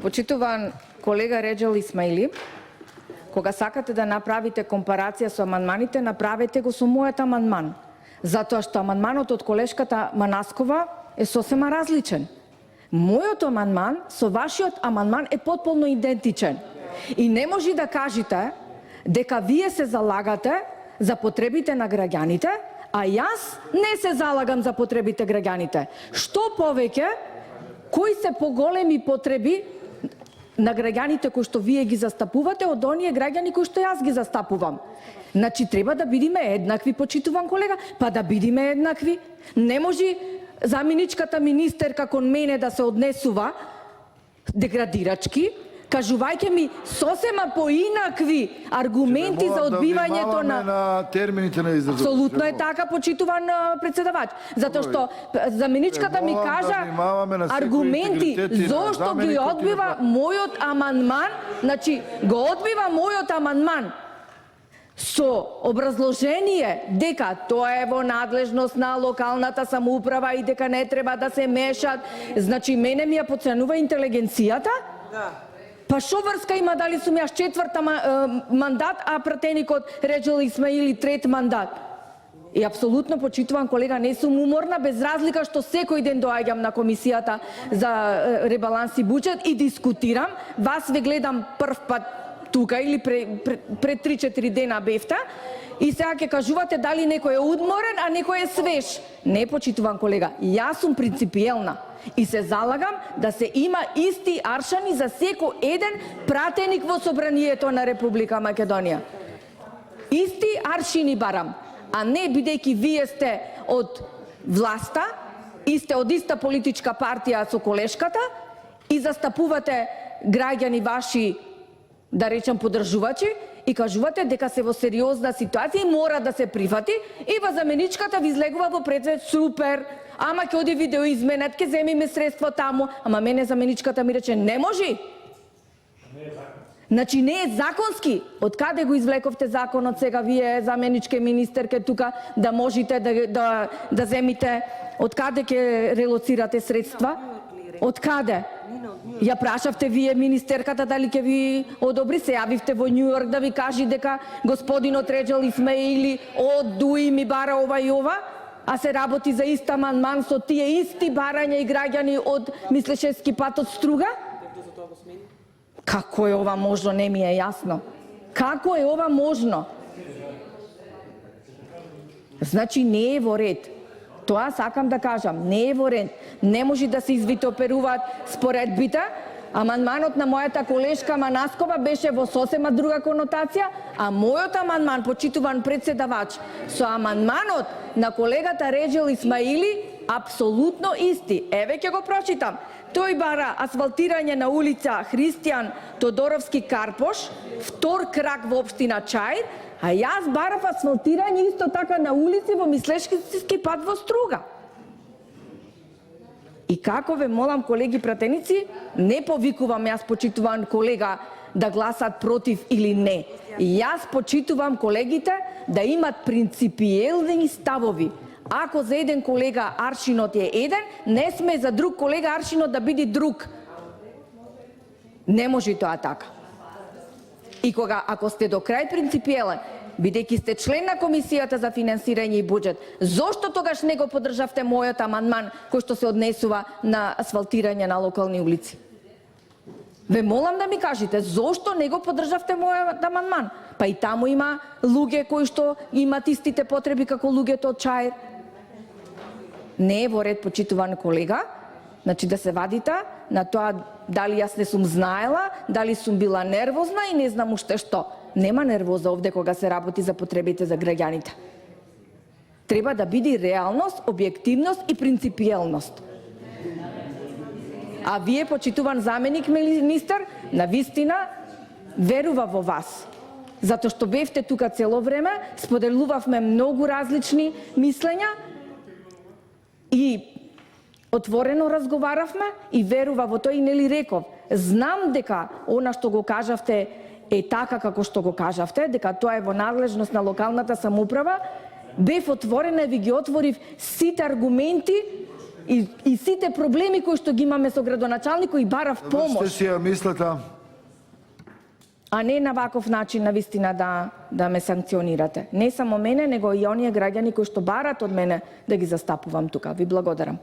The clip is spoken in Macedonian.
Почитуван колега Реджал Исмаили, кога сакате да направите компарација со амандманите, направете го со мојот амандман. Затоа што амандманот од колешката Манаскова е сосема различен. Мојот амандман со вашиот амандман е потполно идентичен. И не може да кажете дека вие се залагате за потребите на граѓаните, а јас не се залагам за потребите граѓаните. Што повеќе, кои се поголеми потреби на граѓаните кои што вие ги застапувате од оние граѓани кои што јас ги застапувам? Значи треба да бидиме еднакви, почитуван колега, па да бидиме еднакви. Не може заменичката министерка кон мене да се однесува деградирачки, кажувајќи ми сосема поинакви аргументи за одбивањето на термините на изразот. Апсолутно е така, почитуван председавач. Затоа што заменичката ми кажа аргументи зошто ги одбива мојот амандман, значи го одбива мојот амандман со образложение дека тоа е во надлежност на локалната самоуправа и дека не треба да се мешат. Значи мене ми ја подценува интелигенцијата? Да. Па шо врска има дали сум јас четврта мандат, а пратеникот Реджал Исмаили трет мандат? И апсолутно почитуван колега, не сум уморна, без разлика што секој ден доаѓам на комисијата за ребаланс и буџет и дискутирам. Вас ве гледам прв пат тука или пред 3-4 дена бевте и сега ќе кажувате дали некој е удморен, а некој е свеж. Не, почитуван колега, јас сум принципиелна и се залагам да се има исти аршани за секој еден пратеник во собранието на Република Македонија. Исти аршини барам, а не бидејќи вие сте од власта и сте од иста политичка партија со колешката и застапувате граѓани ваши, да речам, поддржувачи, и кажувате дека се во сериозна ситуација и мора да се прифати, и во заменичката ви излегува во прецед супер, ама ќе оди видеоизменет, ќе земиме средство таму, ама мене заменичката ми рече не може. Значи не е законски. Од каде го извлековте законот сега вие заменичке министерке тука да можете да земите, од каде ќе релоцирате средства? Од каде? Ја прашавте вие министерката дали ќе ви одобри, се јавивте во Њу Јорк да ви кажи дека господинот Реджал Исмаили од ДУИ ми бара ова и ова, а се работи за ист амандман со тие исти барања и граѓани од Мислешевски пат од Струга? Како е ова можно, не ми е јасно. Како е ова можно? Значи не е во ред. Тоа сакам да кажам, не е во ред. Не може да се извитоперуваат споредбите. Амандманот на мојата колешка Манаскова беше во сосема друга конотација, а мојот амандман, почитуван председавач, со амандманот на колегата Реджал Исмаили апсолутно исти. Еве ќе го прочитам. Тој бара асфалтирање на улица Христијан Тодоровски Карпош, втор крак во општина Чаир, а јас барав асфалтирање исто така на улици во Мислешевски пат во Струга. И како ве молам, колеги пратеници, не повикувам јас, почитуван колега, да гласат против или не. Јас почитувам колегите да имат принципиелни ставови. Ако за еден колега аршинот е еден, не сме за друг колега аршинот да биде друг. Не може тоа така. И кога, ако сте до крај принципиелен, бидејќи сте член на Комисијата за финансирање и буџет, зошто тогаш не го поддржавте мојот амандман кој што се однесува на асфалтирање на локални улици? Ве молам да ми кажете, зошто не го поддржавте мојот амандман? Па и таму има луѓе кои што имат истите потреби како луѓето од Чаир. Не е во ред, почитуван колега, значи да се вадите на тоа дали јас не сум знаела, дали сум била нервозна и не знам уште што. Нема нервоза овде кога се работи за потребите за граѓаните. Треба да биде реалност, објективност и принципиелност. А вие, почитуван заменик министер, навистина верува во вас. Затоа што бевте тука цело време, споделувавме многу различни мислења и отворено разговаравме и верува во тоа и нели реков. Знам дека она што го кажавте е така како што го кажавте, дека тоа е во надлежност на локалната самоуправа. Бев отворена и ви ги отворив сите аргументи и сите проблеми кои што ги имаме со градоначалникот и барав Врште помош, си ја мислата. а не на ваков начин навистина да ме санкционирате. Не само мене, него и оние граѓани кои што барат од мене да ги застапувам тука. Ви благодарам.